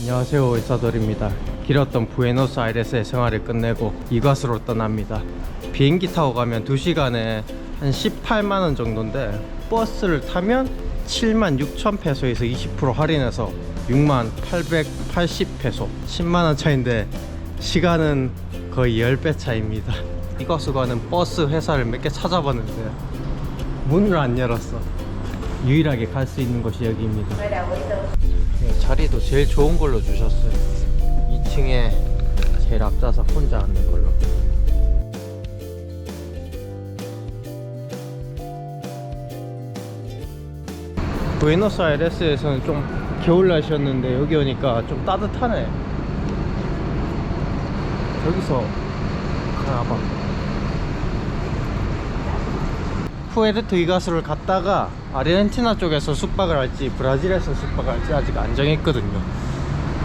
안녕하세요, 이사돌입니다. 길었던 부에노스아이레스의 생활을 끝내고 이곳으로 떠납니다. 비행기 타고 가면 2시간에 한 18만원 정도인데 버스를 타면 76,000페소에서 20% 할인해서 6880페소 10만원 차인데 시간은 거의 10배 차입니다. 이곳으로 가는 버스 회사를 몇 개 찾아봤는데 문을 안 열었어. 유일하게 갈 수 있는 곳이 여기입니다. 자리도 제일 좋은 걸로 주셨어요. 2층에 제일 앞좌석 혼자 앉는 걸로. 부에노스아이레스에서는 좀 겨울 날씨였는데 여기 오니까 좀 따뜻하네. 여기서 가봐. 푸에르토 이가스를 갔다가 아르헨티나 쪽에서 숙박을 할지 브라질에서 숙박을 할지 아직 안 정했거든요.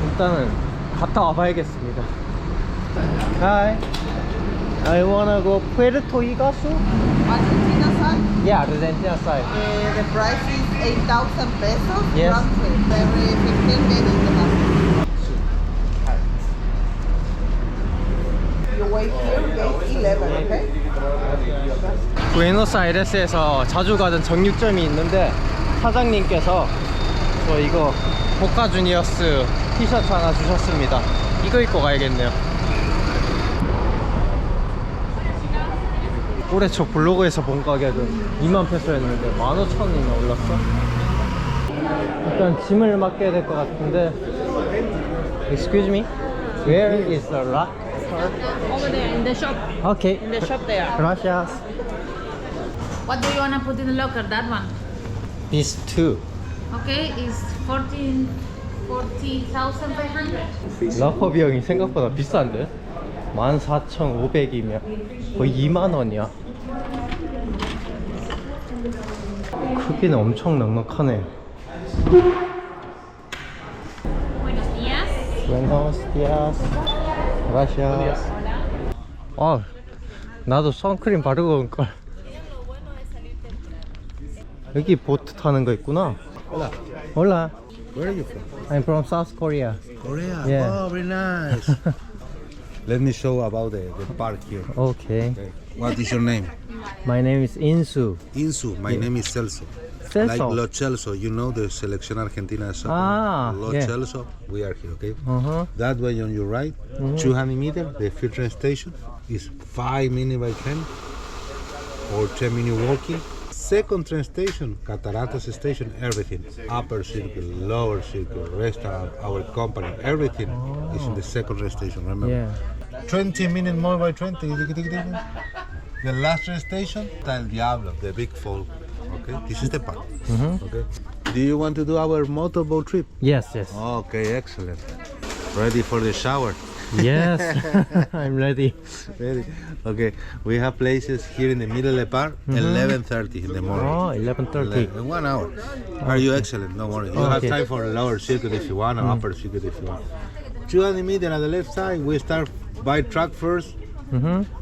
일단은 갔다 와봐야겠습니다. Hi, I wanna go Puerto Iguazu. Argentina side, Yeah, Argentina side. the price is 8,000 pesos. Yes. Round trip. Every 15 minutes. You wait here, gate 11, okay? 부에노스아이레스에서 자주 가던 정육점이 있는데 사장님께서 저 이거 보카 주니어스 티셔츠 하나 주셨습니다. 이거 입고 가야겠네요. 올해 저 블로그에서 본 가격은 2만 페소였는데 15,000원이나 올랐어. 일단 짐을 맡겨야 될 것 같은데. Excuse me, where is the lock? Over there in the shop. Okay, In the shop there. gracias. What do you wanna put in the locker? That one. These two. Okay, is 40,500. 라커 비용이 생각보다 비싼데? 14,500이면 거의 2만원이야. 크기는 엄청 넉넉하네. Buenos días. Buenos días. Gracias. 아, 나도 선크림 바르고 온걸. 여기 보트 타는 거 있구나. Hola. Hola. Where are you from? I'm from South Korea. Korea. Yeah. Oh, very nice. Let me show about the park here. Okay. Okay. What is your name? My name is Insu. Insu. My name is Celso. Celso. Like Lo Celso. You know the Selección Argentina soccer. Ah, Lo yeah. Celso. We are here, okay? Uh-huh. That way on your right, 200 meters, the filtering station is 5 minutes by 10 or 10 minutes walking. Second train station, Cataratas station, everything. Upper circle, lower circle, restaurant, our company, everything is in the second train station, remember? Yeah. 20 minutes more by 20. The last train station, El Diablo, the big fall. Okay, this is the park. Okay. Do you want to do our motorboat trip? Yes, yes. Okay, excellent. Ready for the shower? Yes. I'm ready. Ready. Okay, we have places here in the middle of the park, 11:30 in the morning. Oh, 11:30. 1 hour. Are you excellent? Don't worry. You have Okay. time for a lower circuit if you want, or upper circuit if you want. 200 meters at the left side, we start by truck first.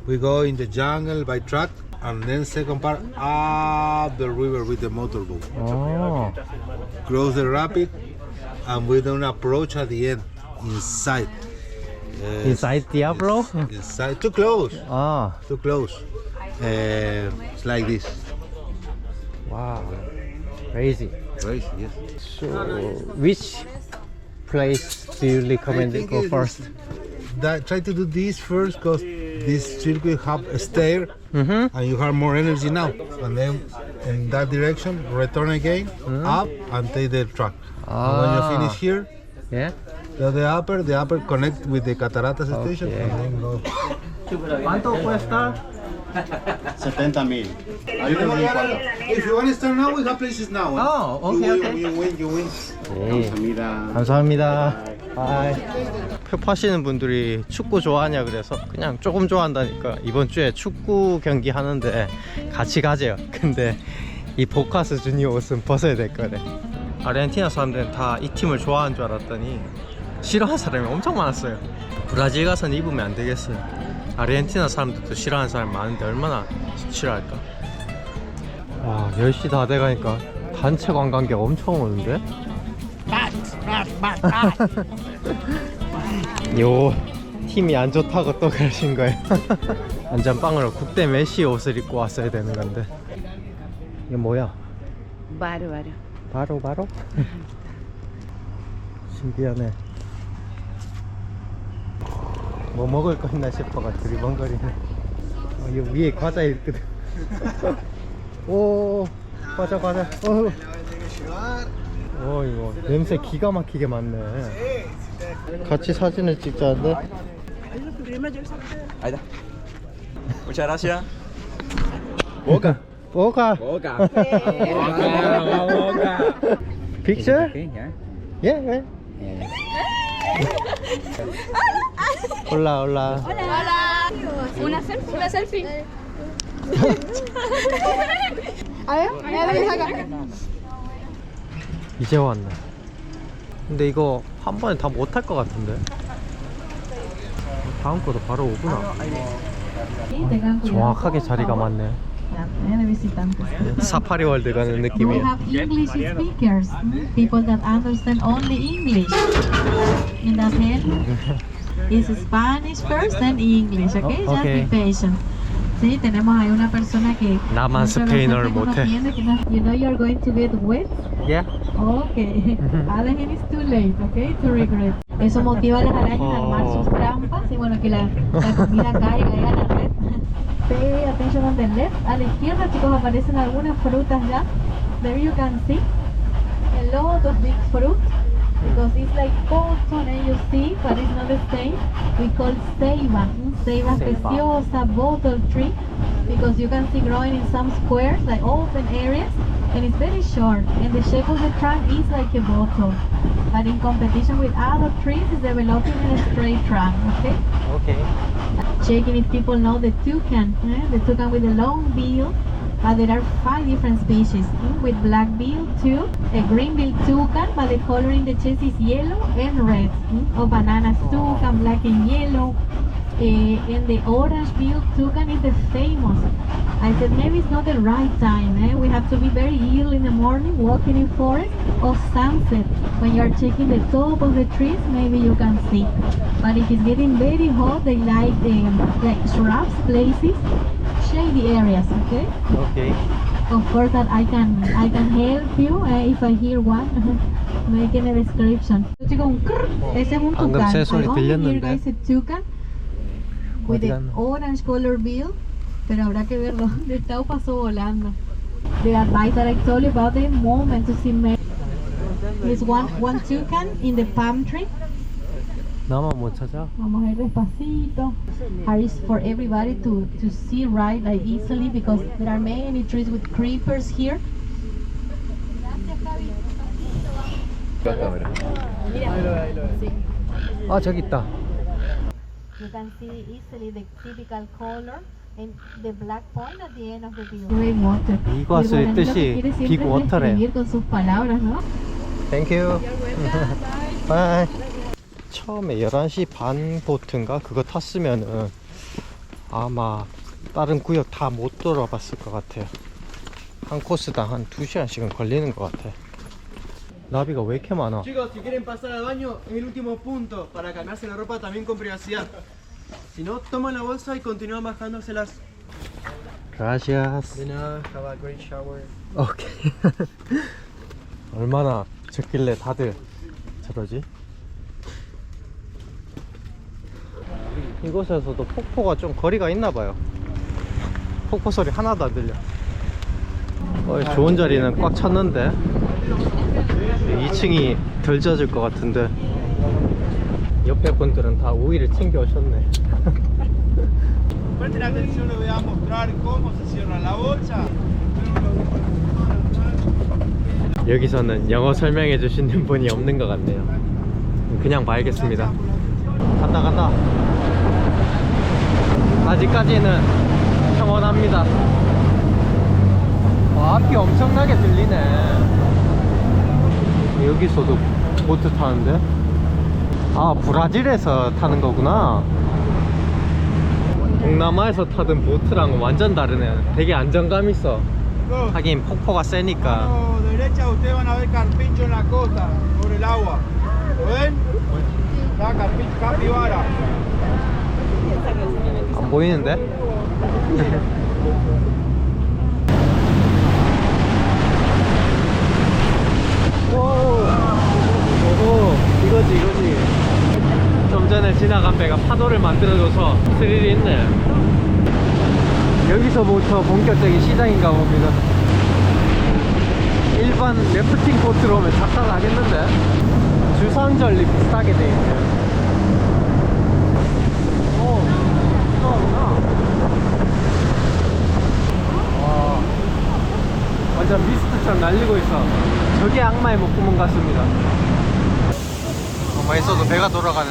We go in the jungle by truck, and then second part up the river with the motorboat. Oh. Cross the rapid, and we don't approach at the end inside. Inside Diablo? Inside, too close. Ah. Too close. It's like this. Wow. Crazy. Right? Yes. So, which place do you recommend to go first? Try to do this first because this circuit have a stair and you have more energy now. And then in that direction, return again, up and take the truck. And when you finish here, Yeah? the upper connect with the Cataratas station Okay. and then go. ¿Cuánto cuesta? 70,000. If you want to start now, we have places now. Oh, okay, okay. You win. 네. Mira. 감사합니다. 바이. 표파시는 분들이 축구 좋아하냐 그래서 그냥 조금 좋아한다니까 이번 주에 축구 경기 하는데 같이 가재요. 근데 이 보카스 주니어 옷은 벗어야 될 거래. 아르헨티나 사람들은 다 이 팀을 좋아하는 줄 알았더니 싫어하는 사람이 엄청 많았어요. 브라질 가서는 입으면 안 되겠어요. 아르헨티나 사람들도 싫어하는 사람 많은데 얼마나 싫어할까. 와, 10시 다 돼가니까 단체 관광객 엄청 오는데? 요 팀이 안 좋다고 또 그러신 거예요. 안전빵으로 국대 메시 옷을 입고 왔어야 되는 건데. 이게 뭐야? 바로? 신기하네. 뭐 먹을 거 있나 싶어가 두리번거리네. 이 위에 과자 있거든. 오, 과자. 이거 냄새 기가 막히게 많네. 같이 사진을 찍자는데. Ahí está. Muchas gracias. Boca. Boca. Picture? Okay, ya. Yeah. Hola. Hola. Una selfie. A ver, acá. 이제 왔네. 근데 이거 한 번에 다 못 할 것 같은데. 다음 거도 바로 오구나. 정확하게 자리가 맞네. 사파리 월드 가는 We 느낌이야. have English speakers, people that understand only English. In the end, is Spanish first, then English, okay? Just Okay. be patient. Sí, tenemos ahí una persona que 나만 no solo 스페인어를 no 못해. entiende, que no- You know you're going to get wet? Yeah. Okay. Then it's too late, okay? To regret. Eso motiva a las arañas a armar sus trampas y bueno, que la comida caiga ahí a la red. Pay attention on the left. A la izquierda, chicos, aparecen algunas frutas ya. There you can see a lot of big fruit because it's like cotton and you see, but it's not the same. We call ceiba. Ceiba preciosa, bottle tree, because you can see growing in some squares, like open areas, and it's very short. And the shape of the trunk is like a bottle, but in competition with other trees, it's developing in a straight trunk. Okay. Okay. Checking if people know the toucan, the toucan with the long bill. There are 5 different species with black bill too, a green bill toucan, but the color in the chest is yellow and red. Or bananas toucan, black and yellow. And the orange bill toucan is the famous. I said maybe it's not the right time. We have to be very early in the morning, walking in forest or sunset. When you are checking the top of the trees, maybe you can see. But if it's getting very hot, they like shrubs, places, shady areas. Okay. Okay. Of course, that I can help you if I hear one. Making a description. Ese es un 방금 toucan. 새 소리 I only hear 들렸는데. guys a toucan with 어디 the 갔나? orange color bill, pero habrá que verlo. El tau pasó volando. The advice that I told you about the moment to see me. There's one toucan in the palm tree. 나만 못 찾아? Vamos a ir despacito. Here is for everybody to see right like easily because there are many trees with creepers here. 아 저기 있다. You can see easily the typical color and the black point at the end of the bill. Great water. 이과수의 뜻이 빅 워터래요. Escribir con sus palabras, ¿no? 땡큐. 바이. 처음에 11시 반 보트인가 그거 탔으면은 아마 다른 구역 다 못 돌아봤을 것 같아요. 한 코스당 한 2시간씩은 걸리는 것 같아. 나비가 왜 이렇게 많아? Chicos, si quieren pasar al baño, es el último punto para cambiarse la ropa también con privacidad. Si no, toman la bolsa y continúan bajándoselas. Gracias. De nada, have a great shower. 오케이. 얼마나 젖길래 다들 저러지? 이곳에서도 폭포가 좀 거리가 있나 봐요. 폭포 소리 하나도 안 들려. 좋은 자리는 꽉 찼는데 2층이 덜 젖을 것 같은데 옆에 분들은 다 우위를 챙겨 오셨네. Presten atención, les voy a mostrar cómo se cierra la bolsa. 여기서는 영어 설명해 주시는 분이 없는 것 같네요. 그냥 봐야겠습니다. 간다. 아직까지는 평온합니다. 앞이 엄청나게 들리네. 여기서도 보트 타는데? 아, 브라질에서 타는 거구나. 동남아에서 타던 보트랑 완전 다르네. 되게 안정감 있어. 하긴 폭포가 세니까. A derecha ustedes van a ver carpincho en la costa, por el agua. 안 보이는데? 오, 이거지. 좀 전에 지나간 배가 파도를 만들어줘서 스릴이 있네. 여기서부터 본격적인 시장인가 봅니다. 일반 래프팅 코스로 오면 작살나겠는데? 주상절리 비슷하게 돼 있네요. 오, 와, 완전 미스트처럼 날리고 있어. 저게 악마의 목구멍 같습니다. 가만히 있어도 배가 돌아가네.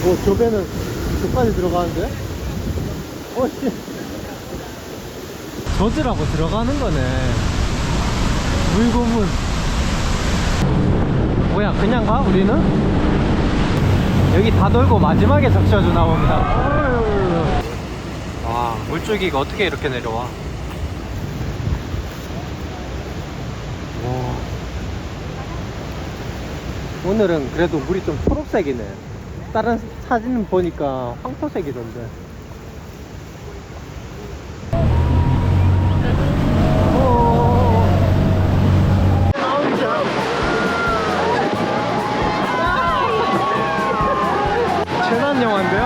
오, 저 배는 저까지 들어가는데? 씨. 저지라고 들어가는 거네. 물고문. 뭐야, 그냥 가? 우리는? 여기 다 돌고 마지막에 적셔주나 봅니다. 와, 물줄기가 어떻게 이렇게 내려와? 와. 오늘은 그래도 물이 좀 초록색이네. 다른 사진 보니까 황토색이던데. 재난 영화인데요?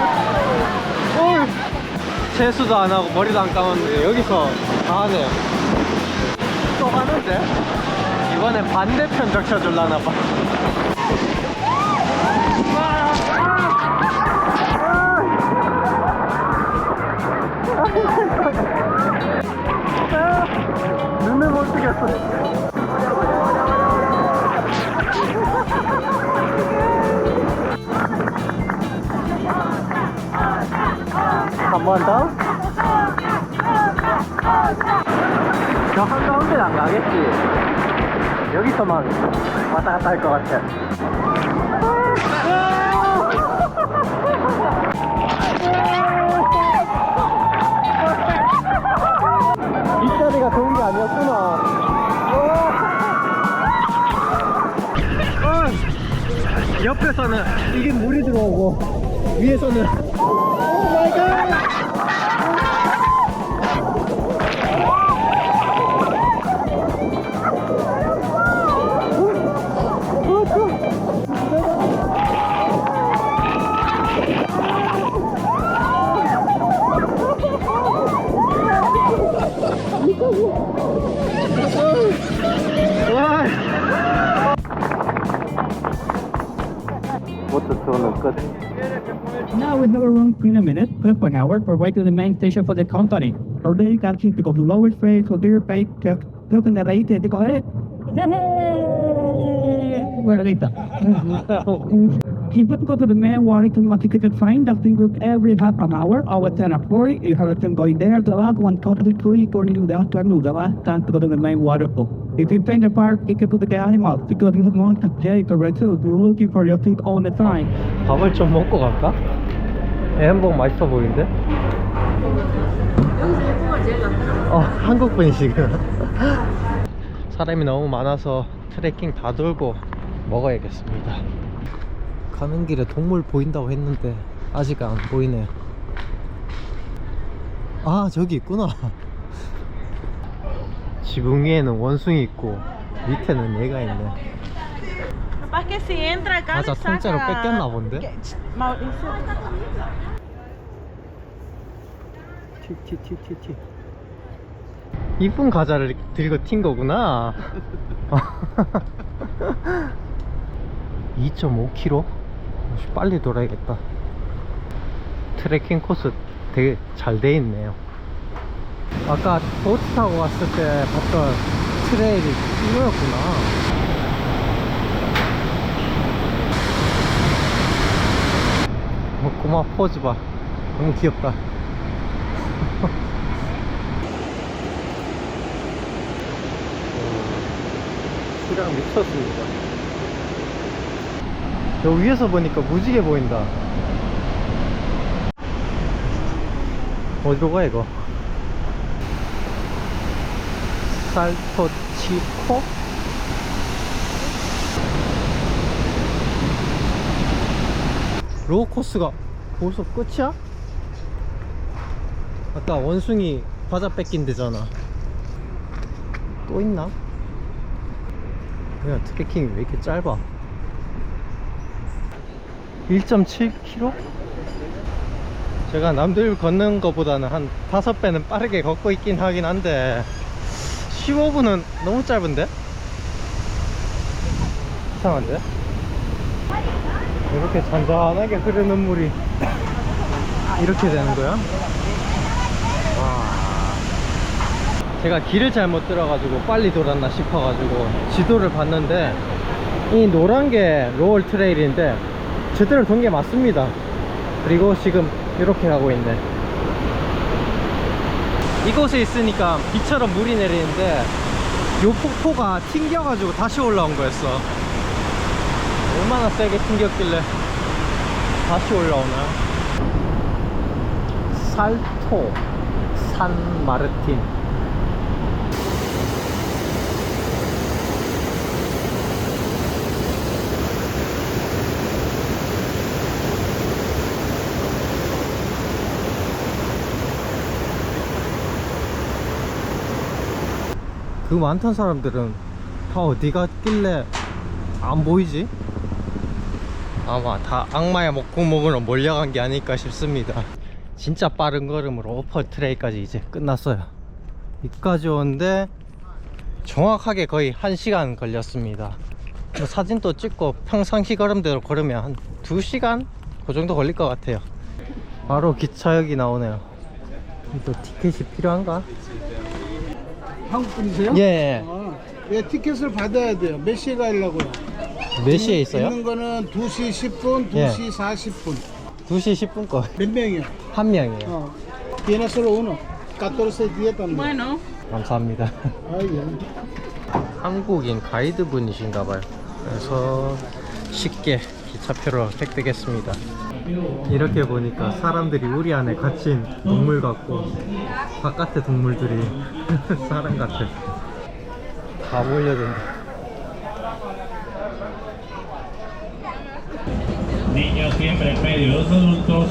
세수도 안 하고 머리도 안 감았는데 여기서 다 하네요. 또 가는데? 이번엔 반대편 적셔줄라나봐. 눈을 못 뜨겠어. 한 번 더? 저 한가운데는 안 가겠지. 여기서만 왔다 갔다 할 것 같아. 이 자리가 좋은 게 아니었구나. 옆에서는 이게 물이 들어오고 위에서는 오 마이 갓. Now we have around 20 minutes per 1 hour per way to the main station for the company. Or they can choose to go to lower space or their pay to open the rate to go ahead. Where is it? If you go to the main water to want to get a train that single every half an hour, our 10 at 40, you have to go there. The last one totally free according to the afternoon, the last time to go to the main waterfall. If you paint the park, you can put the animals because you don't want to take a return. You're looking for your thing all the time. 밥을 좀 먹고 갈까? 햄버거 맛있어 보이는데? 한국 분이시구나. 사람이 너무 많아서 트레킹 다 돌고 먹어야겠습니다. 가는 길에 동물 보인다고 했는데 아직 안 보이네요. 아, 저기 있구나. 지붕 위에는 원숭이 있고 밑에는 얘가 있네. 맞아, 통째로 뺏겼나 본데? 튀. 이쁜 과자를 들고 튄 거구나. 2.5km? 빨리 돌아야겠다. 트레킹 코스 되게 잘 돼 있네요. 아까 보트 타고 왔을 때 봤던 트레일이 이거였구나. 고마 포즈 봐. 너무 귀엽다. 수량 미쳤습니다. 저 위에서 보니까 무지개 보인다. 어디로 가 이거? 살토치코? 로우코스가 벌써 끝이야? 아까 원숭이 과자 뺏긴 데잖아. 또 있나? 야, 트래킹이 왜 이렇게 짧아? 1.7km? 제가 남들 걷는 것보다는 한 5배는 빠르게 걷고 있긴 하긴 한데 15분은 너무 짧은데? 이상한데? 이렇게 잔잔하게 흐르는 물이 이렇게 되는 거야? 와. 제가 길을 잘못 들어가지고 빨리 돌았나 싶어가지고 지도를 봤는데 이 노란 게 로얼 트레일인데 제대로 돈 게 맞습니다. 그리고 지금 이렇게 가고 있네. 이곳에 있으니까 비처럼 물이 내리는데 요 폭포가 튕겨가지고 다시 올라온 거였어. 얼마나 세게 튕겼길래 다시 올라오나. 살토 산 마르틴. 그 많던 사람들은 다 어디 갔길래 안 보이지? 아마 다 악마의 목구멍으로 몰려간 게 아닐까 싶습니다. 진짜 빠른 걸음으로 오퍼 트레이까지 이제 끝났어요. 여기까지 오는데 정확하게 거의 1시간 걸렸습니다. 뭐 사진도 찍고 평상시 걸음대로 걸으면 한 2시간? 그 정도 걸릴 것 같아요. 바로 기차역이 나오네요. 또 티켓이 필요한가? 한국 분이세요? 예. 예, 티켓을 받아야 돼요. 몇 시에 가려고요? 몇 시에 있어요? 있는 거는 2시 10분, 2시 예. 40분. 2시 10분 거. 몇 명이요? 한 명이에요. Tiene solo uno. 14 días también. Bueno. 감사합니다. Ay, bien. 한국인 가이드 분이신가봐요. 그래서 쉽게 기차표를 획득했습니다. 이렇게 보니까 사람들이 우리 안에 갇힌 동물 같고 바깥의 동물들이 사람 같아. 다 몰려든다. Niños siempre en medio, los adultos,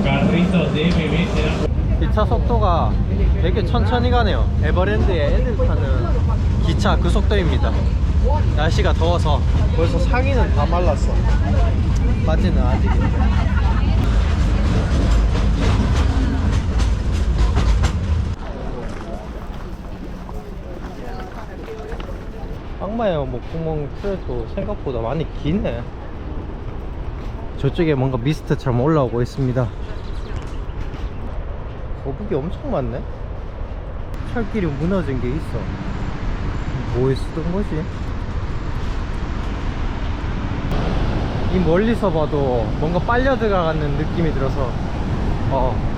carritos de bebés serán... 기차 속도가 되게 천천히 가네요. 에버랜드에 애들 타는 기차 그 속도입니다. 날씨가 더워서 벌써 상의는 다 말랐어. 바지는 아직. 악마의 목구멍 트레도 생각보다 많이 기네. 저쪽에 뭔가 미스트처럼 올라오고 있습니다. 거북이 엄청 많네. 철길이 무너진 게 있어. 뭐에 쓰던 거지? 이 멀리서 봐도 뭔가 빨려 들어가는 느낌이 들어서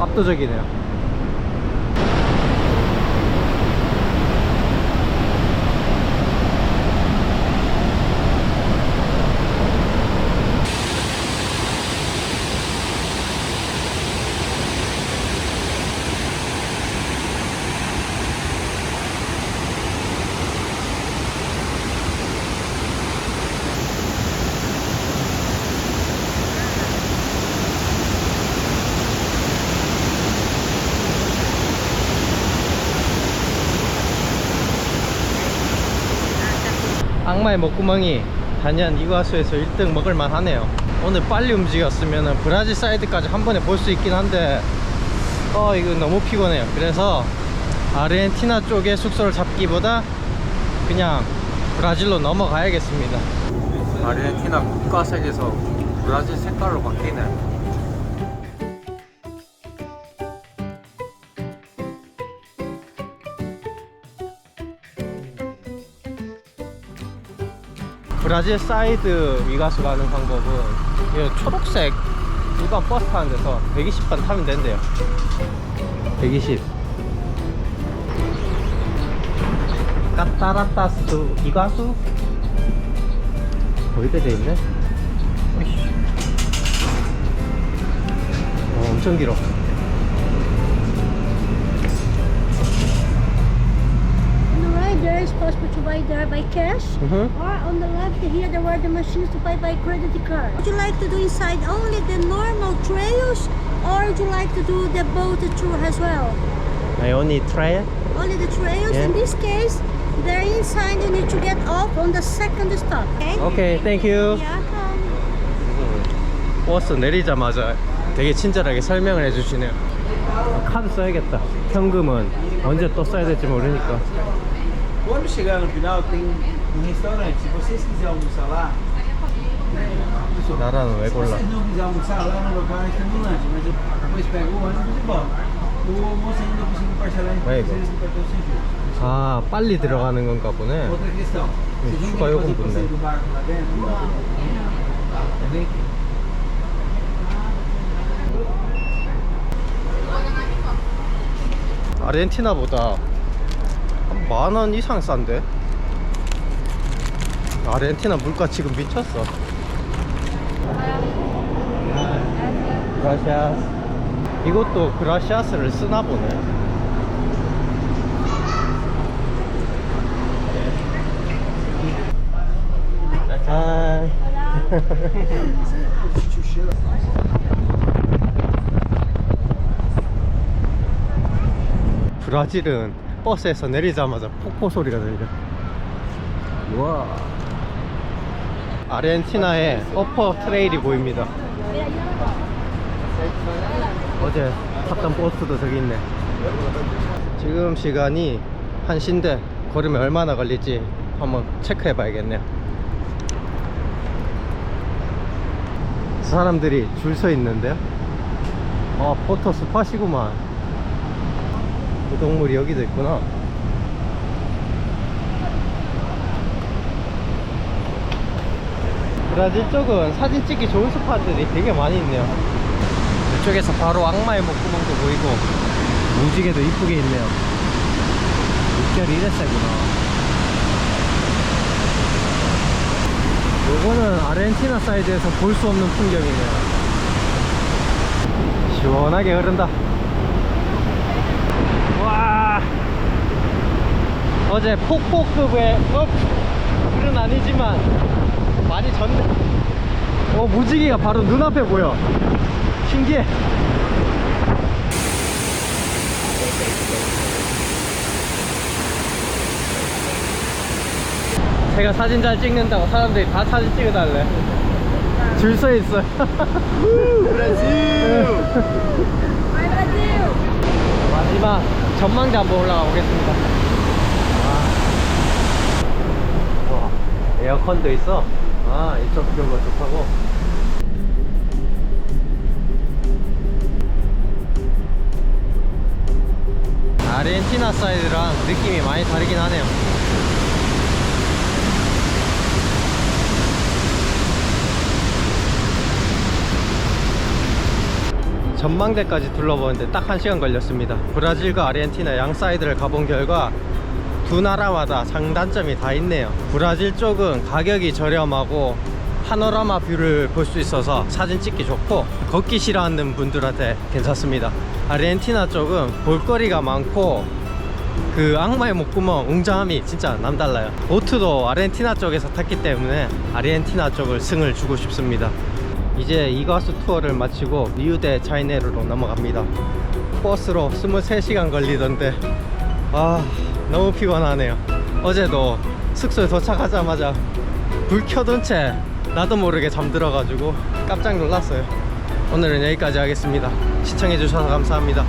압도적이네요. 악마의 목구멍이 단연 이과수에서 1등 먹을만 하네요. 오늘 빨리 움직였으면 브라질 사이드까지 한 번에 볼 수 있긴 한데 이거 너무 피곤해요. 그래서 아르헨티나 쪽에 숙소를 잡기보다 그냥 브라질로 넘어가야겠습니다. 아르헨티나 국가색에서 브라질 색깔로 바뀌네. 브라질 사이드 위가수 가는 방법은 이 초록색 일반 버스 타는 데서 120번 타면 된대요. 120. 까따라타스 이가수? 거기다 돼있네? 엄청 길어. there is possible to buy there by cash, or on the left here there were the machines to buy by credit card. Would you like to do inside only the normal trails, or would you like to do the boat tour as well? I only try it. Only the trails. Yeah. In this case, they're inside. You need to get off on the second stop. Okay. Okay, thank you. Yeah, come. 버스 내리자마자 되게 친절하게 설명을 해주시네요. 카드 써야겠다. 현금은 언제 또 써야 될지 모르니까. Quando chegar no final, tem um restaurante. Se vocês quiserem almoçar lá, 나라는 왜 se 골라? vocês não quiserem almoçar lá no local, nós temos um lanche. Mas depois pega o ônibus e volta. O almoço ainda consigo parcelar em Vai, vocês no cartão sem juros. 아, 빨리 들어가는 건가 보네. Outra questão. Vocês vão 추가 querer 요금 fazer 붙네. passeio do barco lá dentro? Tá bem? 아르헨티나보다 한 10,000원 이상 싼데? 아르헨티나 물가 지금 미쳤어. 그라시아스. 이것도 그라시아스를 쓰나 보네. 아. 브라질은 버스에서 내리자마자 폭포 소리가 들려. 와. 아르헨티나의 어퍼 트레일이 보입니다. 어제 탔던 버스도 저기 있네. 지금 시간이 1시인데 걸으면 얼마나 걸릴지 한번 체크해 봐야겠네요. 사람들이 줄 서 있는데요. 포토 스팟이구만. 그 동물이 여기도 있구나. 브라질 쪽은 사진 찍기 좋은 스팟들이 되게 많이 있네요. 이쪽에서 바로 악마의 목구멍도 보이고 무지개도 이쁘게 있네요. 물결이 이래 세구나. 요거는 아르헨티나 사이드에서 볼 수 없는 풍경이네요. 시원하게 흐른다. 와, 어제 폭포급의 물은 아니지만 많이 졌네. 무지개가 바로 눈앞에 보여. 신기해. 제가 사진 잘 찍는다고 사람들이 다 사진 찍어달래. 줄 서 있어요. 브라질! 마지막 전망대 한번 올라가 보겠습니다. 와, 에어컨도 있어. 이쪽 뷰가 좋다고. 아르헨티나 사이드랑 느낌이 많이 다르긴 하네요. 전망대까지 둘러보는데 딱 1시간 걸렸습니다. 브라질과 아르헨티나 양 사이드를 가본 결과 두 나라마다 장단점이 다 있네요. 브라질 쪽은 가격이 저렴하고 파노라마 뷰를 볼 수 있어서 사진 찍기 좋고 걷기 싫어하는 분들한테 괜찮습니다. 아르헨티나 쪽은 볼거리가 많고 그 악마의 목구멍 웅장함이 진짜 남달라요. 보트도 아르헨티나 쪽에서 탔기 때문에 아르헨티나 쪽을 승을 주고 싶습니다. 이제 이과수 투어를 마치고 리우데 자이네르로 넘어갑니다. 버스로 23시간 걸리던데 너무 피곤하네요. 어제도 숙소에 도착하자마자 불 켜둔 채 나도 모르게 잠들어가지고 깜짝 놀랐어요. 오늘은 여기까지 하겠습니다. 시청해주셔서 감사합니다.